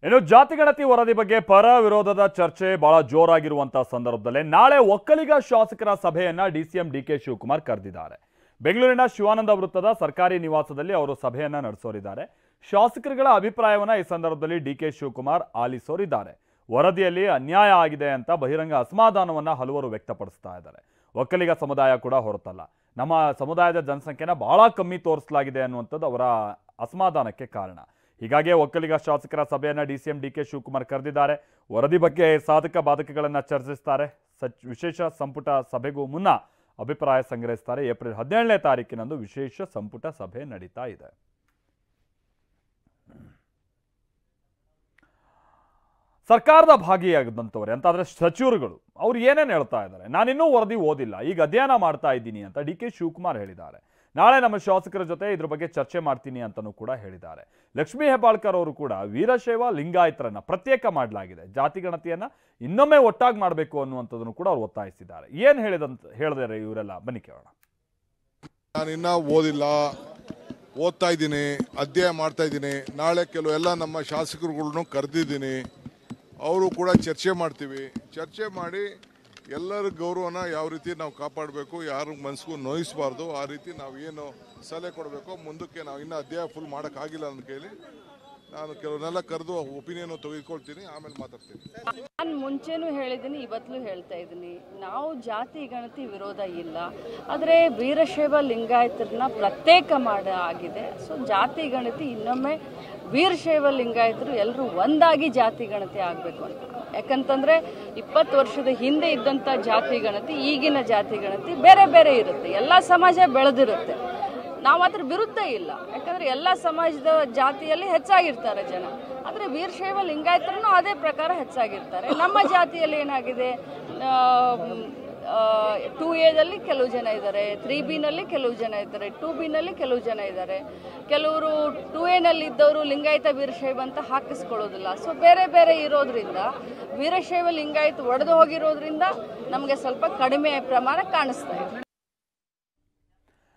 ಇನ್ನು ಜಾತಿಗಣತಿ ವರದಿ ಬಗ್ಗೆ ಪರ ವಿರೋಧದ ಚರ್ಚೆ ಬಹಳ ಜೋರಾಗಿರುವಂತಹ ಸಂದರ್ಭದಲ್ಲಿ ನಾಳೆ ಒಕ್ಕಲಿಗ ಶಾಸಕರ ಸಭೆಯನ್ನ ಡಿಸಿಎಂ ಡಿಕೆ ಶಿವಕುಮಾರ್ ಕರೆದಿದ್ದಾರೆ. ಬೆಂಗಳೂರಿನ ಶಿವಾನಂದ ವೃತ್ತದ ಸರ್ಕಾರಿ ನಿವಾಸದಲ್ಲಿ ಅವರು ಸಭೆಯನ್ನ ನಡೆಸೋರಿದ್ದಾರೆ. ಶಾಸಕರುಗಳ ಅಭಿಪ್ರಾಯವನ್ನ ಈ ಸಂದರ್ಭದಲ್ಲಿ ಡಿಕೆ ಶಿವಕುಮಾರ್ ಆಲಿಸೋರಿದ್ದಾರೆ. ವರದಿಯಲ್ಲಿ ಅನ್ಯಾಯ ಆಗಿದೆ ಅಂತ ಬಹಿರಂಗ ಅಸಮಾಧಾನವನ್ನ ಹಲವರು ವ್ಯಕ್ತಪಡಿಸ್ತಾ ಇದ್ದಾರೆ. ಒಕ್ಕಲಿಗ ಸಮುದಾಯ ಕೂಡ ಹೊರತಲ್ಲ, ನಮ್ಮ ಸಮುದಾಯದ ಜನಸಂಖ್ಯೆನ ಬಹಳ ಕಮ್ಮಿ ತೋರಿಸಲಾಗಿದೆ ಅನ್ನುವಂಥದ್ದು ಅವರ ಅಸಮಾಧಾನಕ್ಕೆ ಕಾರಣ. ಹೀಗಾಗಿ ಒಕ್ಕಲಿಗ ಶಾಸಕರ ಸಭೆಯನ್ನ ಡಿಸಿಎಂ ಡಿಕೆ ಶಿವಕುಮಾರ್ ಕರೆದಿದ್ದಾರೆ. ವರದಿ ಬಗ್ಗೆ ಸಾಧಕ ಬಾಧಕಗಳನ್ನ ಚರ್ಚಿಸುತ್ತಾರೆ. ವಿಶೇಷ ಸಂಪುಟ ಸಭೆಗೂ ಮುನ್ನ ಅಭಿಪ್ರಾಯ ಸಂಗ್ರಹಿಸುತ್ತಾರೆ. ಏಪ್ರಿಲ್ 17ನೇ ತಾರೀಕಿನಂದು ವಿಶೇಷ ಸಂಪುಟ ಸಭೆ ನಡೀತಾ ಇದೆ. ಸರ್ಕಾರದ ಭಾಗಿಯಾಗದಂತವ್ರೆ ಅಂತಾದ್ರೆ ಸಚಿವರುಗಳು ಅವ್ರು ಏನೇನು ಹೇಳ್ತಾ ಇದ್ದಾರೆ, ನಾನಿನ್ನೂ ವರದಿ ಓದಿಲ್ಲ, ಈಗ ಅಧ್ಯಯನ ಮಾಡ್ತಾ ಇದ್ದೀನಿ ಅಂತ ಡಿಕೆ ಶಿವಕುಮಾರ್ ಹೇಳಿದ್ದಾರೆ. ನಾಳೆ ನಮ್ಮ ಶಾಸಕರ ಜೊತೆ ಇದ್ರ ಬಗ್ಗೆ ಚರ್ಚೆ ಮಾಡ್ತೀನಿ ಅಂತಲೂ ಕೂಡ ಹೇಳಿದ್ದಾರೆ. ಲಕ್ಷ್ಮೀ ಹೆಬ್ಬಾಳ್ಕರ್ ಅವರು ಕೂಡ ವೀರಶೈವ ಲಿಂಗಾಯತರನ್ನ ಪ್ರತ್ಯೇಕ ಮಾಡಲಾಗಿದೆ, ಜಾತಿಗಣತಿಯನ್ನ ಇನ್ನೊಮ್ಮೆ ಒಟ್ಟಾಗಿ ಮಾಡಬೇಕು ಅನ್ನುವಂಥದ್ದನ್ನು ಕೂಡ ಅವರು ಒತ್ತಾಯಿಸಿದ್ದಾರೆ. ಏನು ಹೇಳಿದಾರೆ ಇವರೆಲ್ಲ, ಬನ್ನಿ ಕೇಳೋಣ. ನಾನಿನ್ನ ಓದಿಲ್ಲ, ಓದ್ತಾ ಇದ್ದೀನಿ, ಅಧ್ಯಯನ ಮಾಡ್ತಾ ಇದ್ದೀನಿ. ನಾಳೆ ಕೆಲವೆಲ್ಲ ನಮ್ಮ ಶಾಸಕರುಗಳನ್ನು ಕರೆದಿದ್ದೀನಿ, ಅವರು ಕೂಡ ಚರ್ಚೆ ಮಾಡ್ತೀವಿ. ಚರ್ಚೆ ಮಾಡಿ ಎಲ್ಲರ ಗೌರವನ ಯಾವ ರೀತಿ ನಾವು ಕಾಪಾಡಬೇಕು, ಯಾರ ಮನಸ್ಸಿಗೂ ನೋಯಿಸಬಾರ್ದು, ಆ ರೀತಿ ನಾವು ಏನು ಸಲಹೆ ಕೊಡಬೇಕು. ಮುಂದಕ್ಕೆ ನಾವು ಇನ್ನೂ ಅಧ್ಯಯನ ಫುಲ್ ಮಾಡೋಕ್ಕಾಗಿಲ್ಲ ಅಂತ ಕೇಳಿ ನಾನು ಕೆಲವನ್ನೆಲ್ಲ ಕರೆದು ಒಪಿನಿಯನ್ ತೆಗೆದುಕೊಳ್ತೀನಿ, ಆಮೇಲೆ ಮಾತಾಡ್ತೀನಿ. ನಾನು ಮುಂಚೆನೂ ಹೇಳಿದ್ದೀನಿ, ಇವತ್ತಲೂ ಹೇಳ್ತಾ ಇದ್ದೀನಿ, ನಾವು ಜಾತಿ ಗಣತಿ ವಿರೋಧ ಇಲ್ಲ, ಆದರೆ ವೀರಶೈವ ಲಿಂಗಾಯತರನ್ನ ಪ್ರತ್ಯೇಕ ಆಗಿದೆ. ಸೊ ಜಾತಿ ಗಣತಿ ಇನ್ನೊಮ್ಮೆ ವೀರಶೈವ ಲಿಂಗಾಯತರು ಎಲ್ಲರೂ ಒಂದಾಗಿ ಜಾತಿ ಗಣತಿ ಆಗಬೇಕು ಅಂತ. ಯಾಕಂತಂದರೆ 20 ವರ್ಷದ ಹಿಂದೆ ಇದ್ದಂಥ ಜಾತಿ ಗಣತಿ ಈಗಿನ ಜಾತಿ ಗಣತಿ ಬೇರೆ ಬೇರೆ ಇರುತ್ತೆ. ಎಲ್ಲ ಸಮಾಜ ಬೆಳೆದಿರುತ್ತೆ, ನಾವು ಅದ್ರ ವಿರುದ್ಧ ಇಲ್ಲ. ಯಾಕಂದರೆ ಎಲ್ಲ ಸಮಾಜದ ಜಾತಿಯಲ್ಲಿ ಹೆಚ್ಚಾಗಿರ್ತಾರೆ ಜನ, ಆದರೆ ವೀರಶೈವ ಲಿಂಗಾಯತರನ್ನು ಅದೇ ಪ್ರಕಾರ ಹೆಚ್ಚಾಗಿರ್ತಾರೆ. ನಮ್ಮ ಜಾತಿಯಲ್ಲಿ ಏನಾಗಿದೆ, 2A ಕೆಲವು ಜನ ಇದ್ದಾರೆ, 3B ಕೆಲವು ಜನ ಇದ್ದಾರೆ, 2B ಕೆಲವು ಜನ ಇದ್ದಾರೆ. ಕೆಲವರು 2A ಇದ್ದವರು ಲಿಂಗಾಯತ ವೀರಶೈವ ಅಂತ ಹಾಕಿಸ್ಕೊಳ್ಳೋದಿಲ್ಲ. ಸೊ ಬೇರೆ ಬೇರೆ ಇರೋದ್ರಿಂದ ವೀರಶೈವ ಲಿಂಗಾಯತ ಒಡೆದು ಹೋಗಿರೋದ್ರಿಂದ ನಮಗೆ ಸ್ವಲ್ಪ ಕಡಿಮೆ ಪ್ರಮಾಣ ಕಾಣಿಸ್ತಾ ಇದೆ.